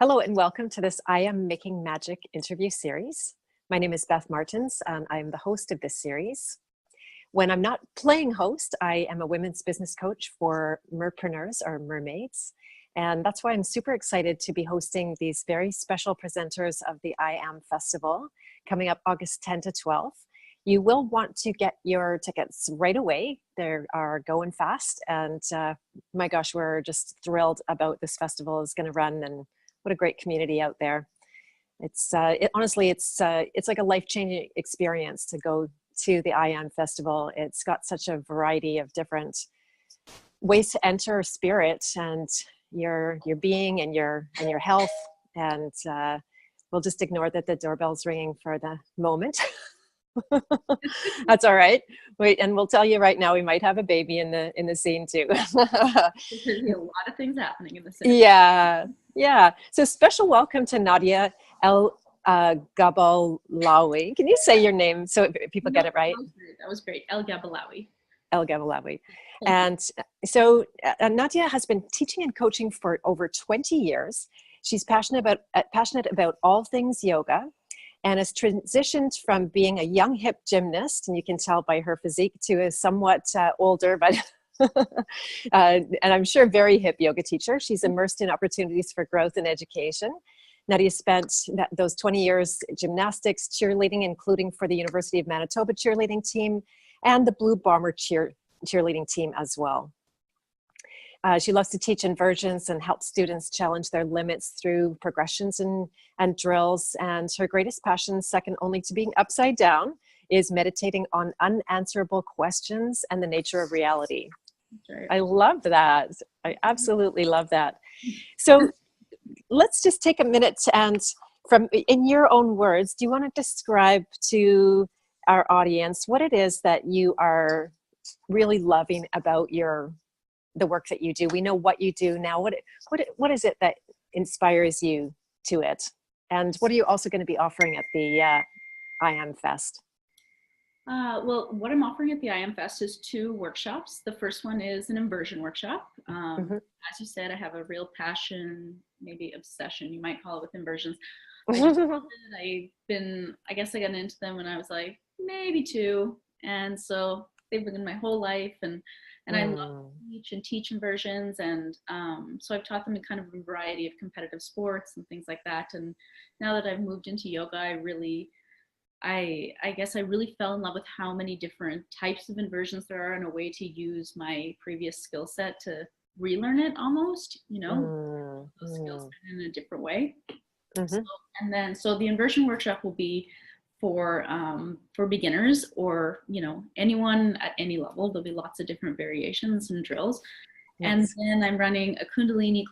Hello and welcome to this I Am Making Magic interview series. My name is Beth Martens and I'm the host of this series. When I'm not playing host, I am a women's business coach for merpreneurs or mermaids. And that's why I'm super excited to be hosting these very special presenters of the Am.Festival coming up August 10 to 12. You will want to get your tickets right away. They are going fast. And my gosh, we're just thrilled about this festival is going to run, and what a great community out there. Honestly, it's like a life-changing experience to go to the Am.Festival. It's got such a variety of different ways to enter spirit and your being and your health. And we'll just ignore that the doorbell's ringing for the moment. That's all right. Wait, and we'll tell you right now, we might have a baby in the scene too. There's gonna be a lot of things happening in the city. Yeah. So special welcome to Nadia El-Gabalawy. Can you say your name so people get it right? That was great. El-Gabalawy. El-Gabalawy. And so Nadia has been teaching and coaching for over 20 years. She's passionate about all things yoga, and has transitioned from being a young hip gymnast, and you can tell by her physique, to a somewhat older, but and I'm sure very hip yoga teacher. She's immersed in opportunities for growth and education. Nadia spent those 20 years gymnastics, cheerleading, including for the University of Manitoba cheerleading team and the Blue Bomber cheerleading team as well. She loves to teach inversions and help students challenge their limits through progressions and drills. And her greatest passion, second only to being upside down, is meditating on unanswerable questions and the nature of reality. Right. I love that. I absolutely love that. So let's just take a minute and, in your own words, do you want to describe to our audience what it is that you are really loving about the work that you do? We know what you do now. What is it that inspires you to it? And what are you also going to be offering at the Am.Fest? Well, what I'm offering at the Am.Fest is 2 workshops. The first one is an inversion workshop. As you said, I have a real passion, maybe obsession, you might call it, with inversions. I guess I got into them when I was like maybe 2. And so they've been in my whole life, and I love to teach inversions, and so I've taught them in kind of a variety of competitive sports and things like that. And now that I've moved into yoga, I guess I really fell in love with how many different types of inversions there are, and a way to use my previous skill set to relearn it almost, those skills in a different way. So the inversion workshop will be for beginners, or anyone at any level. There'll be lots of different variations and drills. Yes. And then I'm running a Kundalini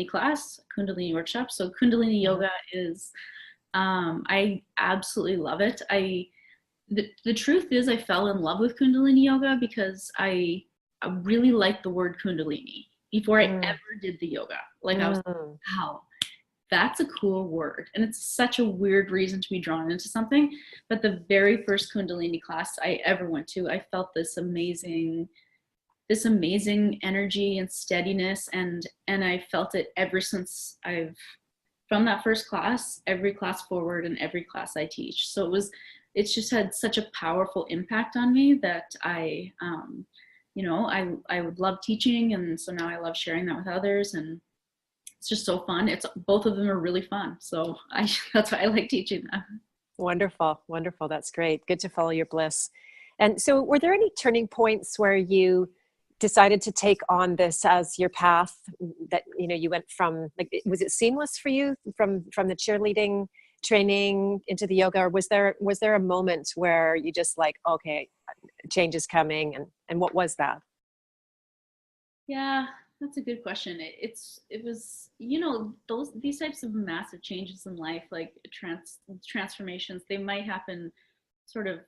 class, Kundalini workshop. So Kundalini yoga is, I absolutely love it. The truth is, I fell in love with Kundalini yoga because I really liked the word Kundalini before I ever did the yoga. Like I was like, wow, that's a cool word. And it's such a weird reason to be drawn into something. But the very first Kundalini class I ever went to, I felt this amazing energy and steadiness. And I felt it ever since from that first class, every class forward, and every class I teach. So it's just had such a powerful impact on me that I would love teaching. And so now I love sharing that with others. And it's just so fun. Both of them are really fun. So that's why I like teaching them. Wonderful. That's great. Good to follow your bliss. And so were there any turning points where you decided to take on this as your path, that, you went from, like, was it seamless for you from the cheerleading training into the yoga? Or was there a moment where you just like, okay, change is coming, and what was that? Yeah. That's a good question. It was, these types of massive changes in life, like transformations, they might happen sort of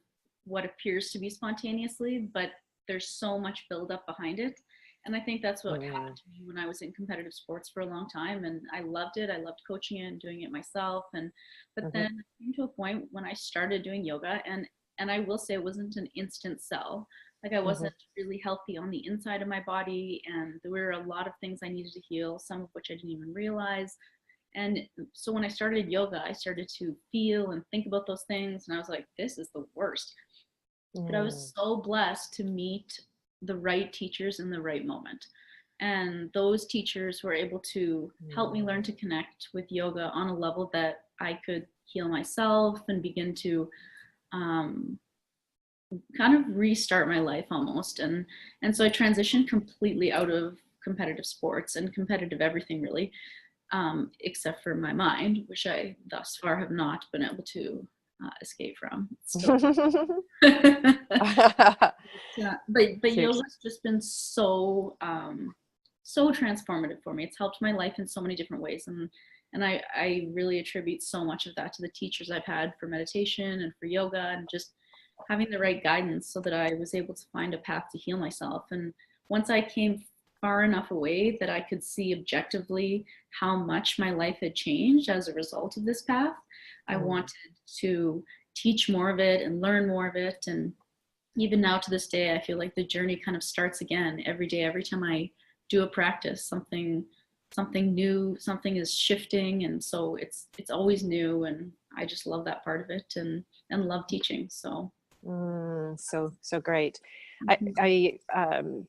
what appears to be spontaneously, but there's so much buildup behind it. And I think that's what happened to me when I was in competitive sports for a long time, and I loved it. I loved coaching it and doing it myself. But then I came to a point when I started doing yoga, and I will say it wasn't an instant sell. Like I wasn't really healthy on the inside of my body, and there were a lot of things I needed to heal, some of which I didn't even realize. And so when I started yoga, I started to feel and think about those things. And I was like, this is the worst. But I was so blessed to meet the right teachers in the right moment. And those teachers were able to help me learn to connect with yoga on a level that I could heal myself and begin to kind of restart my life almost. And so I transitioned completely out of competitive sports and competitive everything really, except for my mind, which I thus far have not been able to escape from. Still. Yeah, but yoga's just been so so transformative for me. It's helped my life in so many different ways, and I really attribute so much of that to the teachers I've had for meditation and for yoga, and just having the right guidance so that I was able to find a path to heal myself. And once I came far enough away that I could see objectively how much my life had changed as a result of this path, I wanted to teach more of it and learn more of it. And even now to this day, I feel like the journey kind of starts again every day. Every time I do a practice, something new, something is shifting. And so it's always new. And I just love that part of it, and love teaching. So. So great. I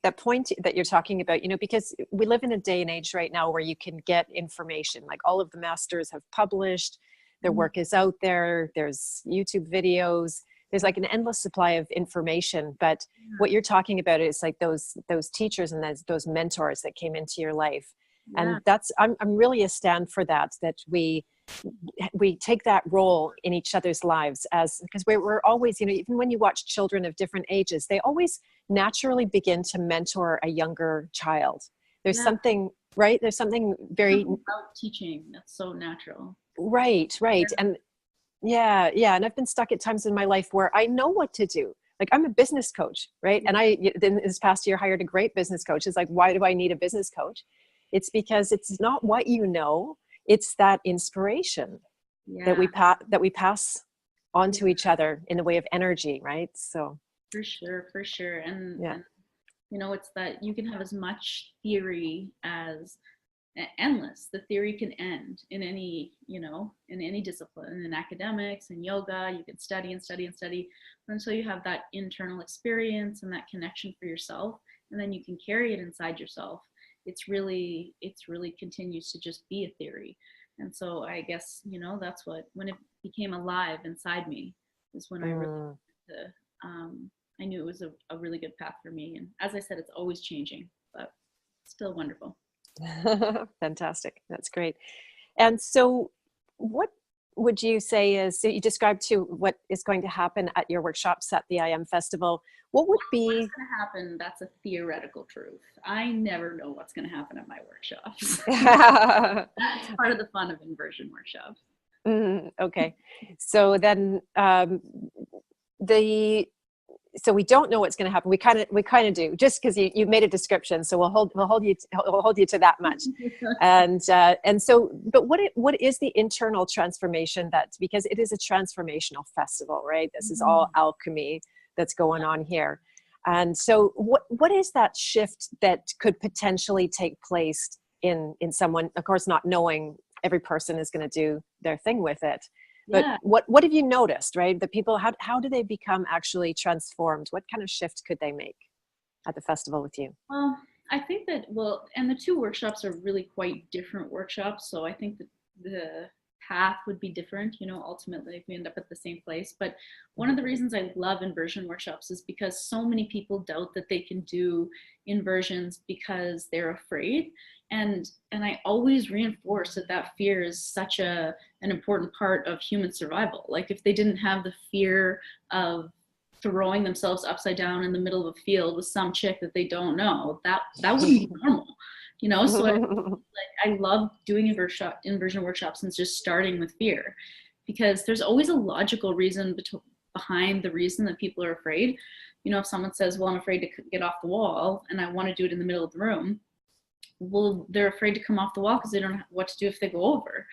that point that you're talking about, because we live in a day and age right now where you can get information, like all of the masters have published, their work is out there, there's YouTube videos, there's like an endless supply of information. But what you're talking about is like those teachers and those mentors that came into your life. And that's, I'm really a stand for that we take that role in each other's lives, because we're always, even when you watch children of different ages, they always naturally begin to mentor a younger child. There's something, right? There's something very about teaching that's so natural. Right. And and I've been stuck at times in my life where I know what to do. Like, I'm a business coach, right? And I, in this past year, hired a great business coach. It's like, why do I need a business coach? It's because it's not what you know, it's that inspiration that we pass on to each other in the way of energy, right? So for sure. And it's that you can have as much theory as endless. The theory can end in any, in any discipline, in academics and yoga. You can study and study and study until you have that internal experience and that connection for yourself, and then you can carry it inside yourself. It's really continues to just be a theory. And so I guess, that's when it became alive inside me, is when I really I knew it was a really good path for me. And as I said, it's always changing, but still wonderful. Fantastic. That's great. And so what would you say is, so you described to what is going to happen at your workshops at the Am.Festival. What would be what's going to happen? That's a theoretical truth. I never know what's going to happen at my workshops. That's part of the fun of inversion workshops. Okay. So then so we don't know what's going to happen. We kind of do, just because you made a description. So we'll hold you to that much. And so, but what is the internal transformation because it is a transformational festival, right? This is all alchemy that's going on here. And so what is that shift that could potentially take place in someone, of course, not knowing every person is going to do their thing with it. But what have you noticed, right? The people, how do they become actually transformed? What kind of shift could they make at the festival with you? Well, I think that, and the two workshops are really quite different workshops. So I think that the path would be different, ultimately if we end up at the same place. But one of the reasons I love inversion workshops is because so many people doubt that they can do inversions because they're afraid. And I always reinforce that fear is such an important part of human survival. Like, if they didn't have the fear of throwing themselves upside down in the middle of a field with some chick that they don't know, that wouldn't be normal, So I love doing inversion workshops and just starting with fear, because there's always a logical reason behind the reason that people are afraid. If someone says, well, I'm afraid to get off the wall and I want to do it in the middle of the room, well, they're afraid to come off the wall because they don't know what to do if they go over.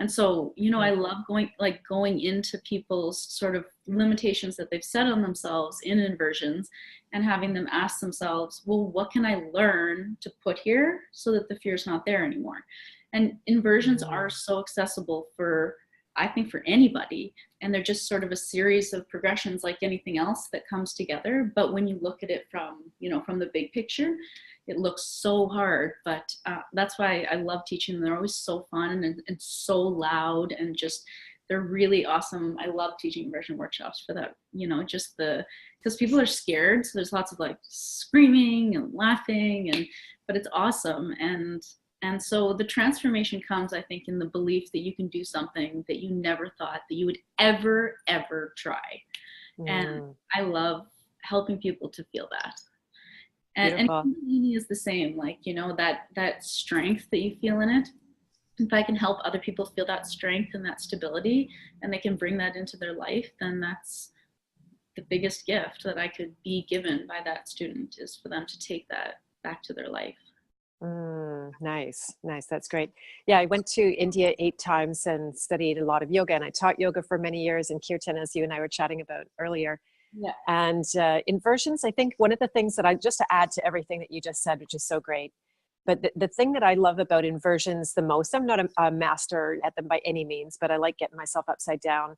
And so, I love going into people's sort of limitations that they've set on themselves in inversions, and having them ask themselves, well, what can I learn to put here so that the fear is not there anymore? And inversions are so accessible for, I think, for anybody. And they're just sort of a series of progressions like anything else that comes together. But when you look at it from, you know, from the big picture, it looks so hard. But that's why I love teaching them. They're always so fun and so loud, and just, they're really awesome. I love teaching inversion workshops for that, you know, just because people are scared. So there's lots of like screaming and laughing, but it's awesome. And so the transformation comes, I think, in the belief that you can do something that you never thought that you would ever try. And I love helping people to feel that. And Kundalini is the same, like, you know, that strength that you feel in it. If I can help other people feel that strength and that stability, and they can bring that into their life, then that's the biggest gift that I could be given by that student, is for them to take that back to their life. Nice. That's great. Yeah, I went to India 8 times and studied a lot of yoga, and I taught yoga for many years in Kirtan, as you and I were chatting about earlier. Yeah. And inversions, I think one of the things that just to add to everything that you just said, which is so great, but the thing that I love about inversions the most, I'm not a master at them by any means, but I like getting myself upside down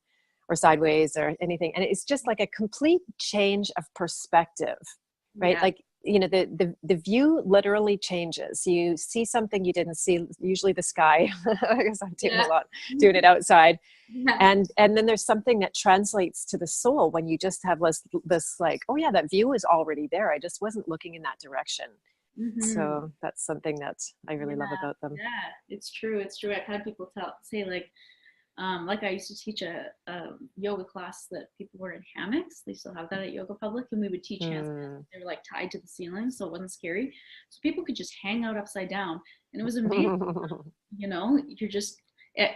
or sideways or anything. And it's just like a complete change of perspective, right? Yeah. Like, you know, the view literally changes. You see something you didn't see, usually the sky, because I'm doing it outside. Yeah. And then there's something that translates to the soul when you just have this like, oh yeah, that view is already there. I just wasn't looking in that direction. So that's something that I really love about them. Yeah, it's true. I've had people say like I used to teach a yoga class that people were in hammocks. They still have that at Yoga Public, and we would teach hands. They were like tied to the ceiling, so it wasn't scary. So people could just hang out upside down, and it was amazing. You know, you're just,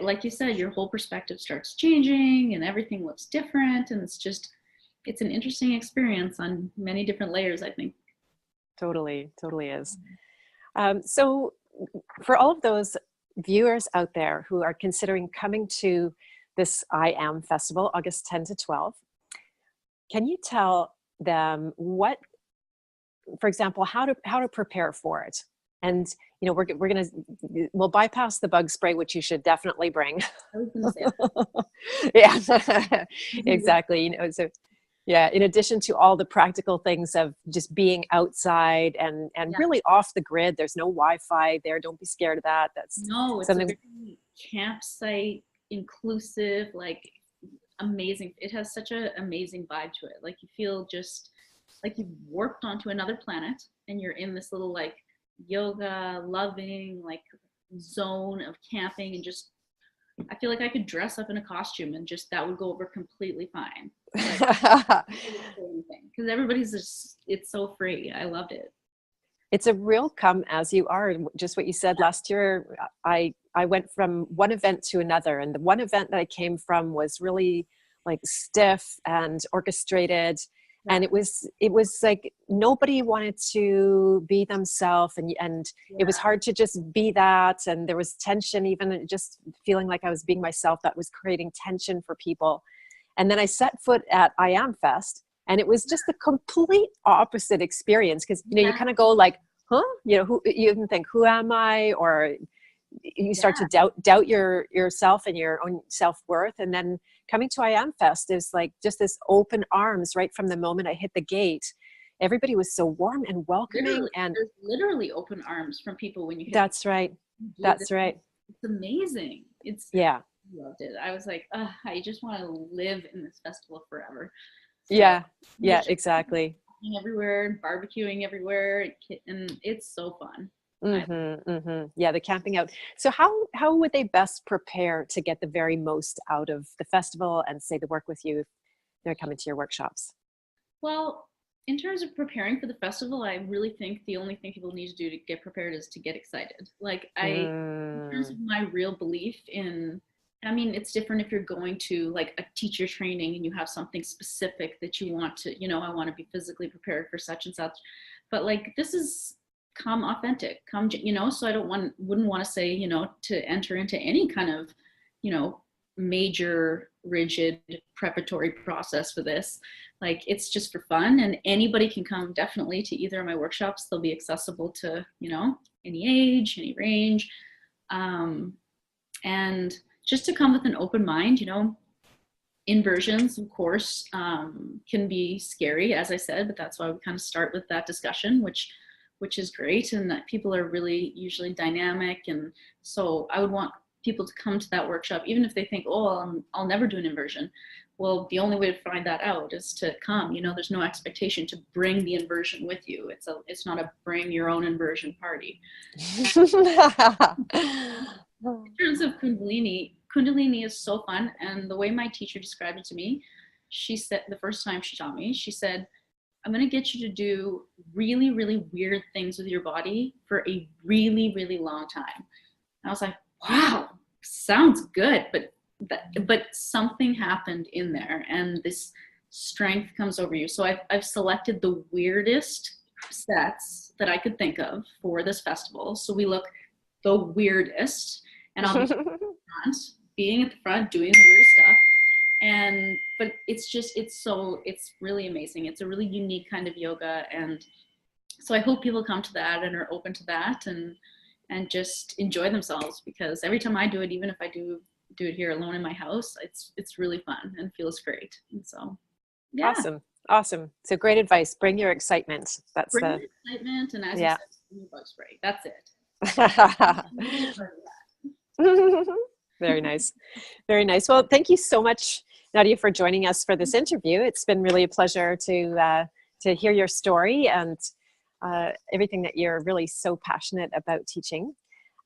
like you said, your whole perspective starts changing, and everything looks different, and it's an interesting experience on many different layers, I think. Totally is. So for all of those viewers out there who are considering coming to this Am.Festival, August 10 to 12, can you tell them what, for example, how to prepare for it? And, you know, we'll bypass the bug spray, which you should definitely bring. I was gonna say that. Yeah, exactly. You know, so yeah, in addition to all the practical things of just being outside and really off the grid, there's no Wi-Fi there. Don't be scared of that. It's something. A very campsite inclusive, like amazing. It has such an amazing vibe to it. Like you feel just like you've warped onto another planet, and you're in this little like yoga loving like zone of camping, and just I feel like I could dress up in a costume and just that would go over completely fine. Because everybody's just, it's so free. I loved it. It's a real come as you are. Just what you said last year, I went from one event to another, and the one event that I came from was really like stiff and orchestrated. And it was like nobody wanted to be themselves, and it was hard to just be that. And there was tension, even just feeling like I was being myself, that was creating tension for people. And then I set foot at Am.Fest, and it was just the complete opposite experience. Because, you know, you kind of go like, huh? You know, you even think, who am I? Or you start to doubt yourself and your own self-worth. And then coming to Am.Fest is like just this open arms right from the moment I hit the gate. Everybody was so warm and welcoming. And there's literally open arms from people when you hit That's right. That's right. It's amazing. I loved it. I was like, I just want to live in this festival forever. So, yeah, exactly. Everywhere, barbecuing everywhere, and it's so fun. Yeah, the camping out. So how would they best prepare to get the very most out of the festival and say the work with you if they're coming to your workshops? Well, in terms of preparing for the festival, I really think the only thing people need to do to get prepared is to get excited. Like in terms of my real belief in, I mean, it's different if you're going to like a teacher training and you have something specific that you want to, you know, I want to be physically prepared for such and such. But like, this is come authentic, you know, so I wouldn't want to say, you know, to enter into any kind of, you know, major rigid preparatory process for this. Like, it's just for fun, and anybody can come definitely to either of my workshops. They'll be accessible to, you know, any age, any range. And just to come with an open mind, you know, inversions, of course, can be scary, as I said, but that's why we kind of start with that discussion, which is great, and that people are really usually dynamic. And so I would want people to come to that workshop, even if they think, oh, I'll never do an inversion. Well, the only way to find that out is to come. You know, there's no expectation to bring the inversion with you. It's not a bring your own inversion party. In terms of Kundalini is so fun. And the way my teacher described it to me, she said, the first time she taught me, she said, I'm going to get you to do really, really weird things with your body for a really, really long time. And I was like, wow, sounds good. But something happened in there, and this strength comes over you. So I've selected the weirdest sets that I could think of for this festival. So we look the weirdest, and I'll be being at the front doing the weird stuff. But it's really amazing. It's a really unique kind of yoga. And so I hope people come to that and are open to that and just enjoy themselves, because every time I do it, even if I do it here alone in my house, it's really fun and feels great. And so, yeah. Awesome. So great advice. Bring your excitement. Bring your excitement, and as you said, bring your bug spray. That's it. Very nice. Very nice. Well, thank you so much, Nadia, for joining us for this interview. It's been really a pleasure to hear your story and everything that you're really so passionate about teaching.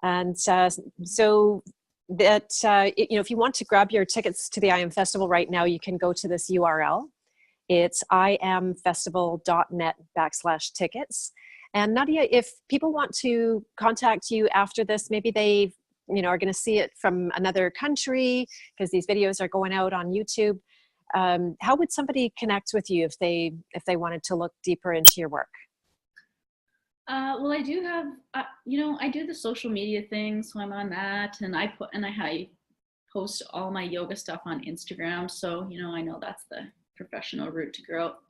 And so that, if you want to grab your tickets to the Am.Festival right now, you can go to this URL. It's Am.Festival.net/tickets. And Nadia, if people want to contact you after this, maybe they are going to see it from another country, because these videos are going out on YouTube. How would somebody connect with you if they wanted to look deeper into your work? Well, I do have, I do the social media thing, so I'm on that, and I post all my yoga stuff on Instagram. So, I know that's the professional route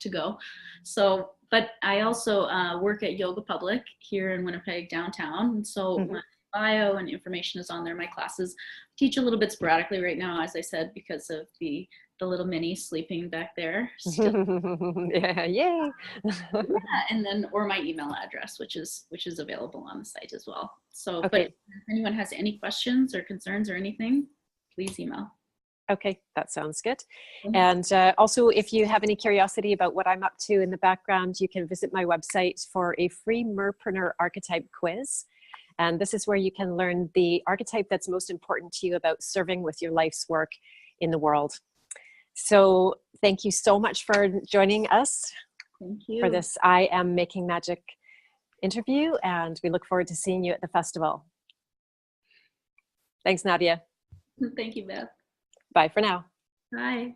to go. So, but I also work at Yoga Public here in Winnipeg downtown. And so my bio and information is on there. My classes teach a little bit sporadically right now, as I said, because of the little mini sleeping back there. Yeah, yay. And then, or my email address, which is available on the site as well. So, okay. But if anyone has any questions or concerns or anything, please email. Okay, that sounds good. And also, if you have any curiosity about what I'm up to in the background, you can visit my website for a free Merpreneur archetype quiz. And this is where you can learn the archetype that's most important to you about serving with your life's work in the world. So thank you so much for joining us. Thank you. For this I Am Making Magic interview, and we look forward to seeing you at the festival. Thanks, Nadia. Thank you, Beth. Bye for now. Bye.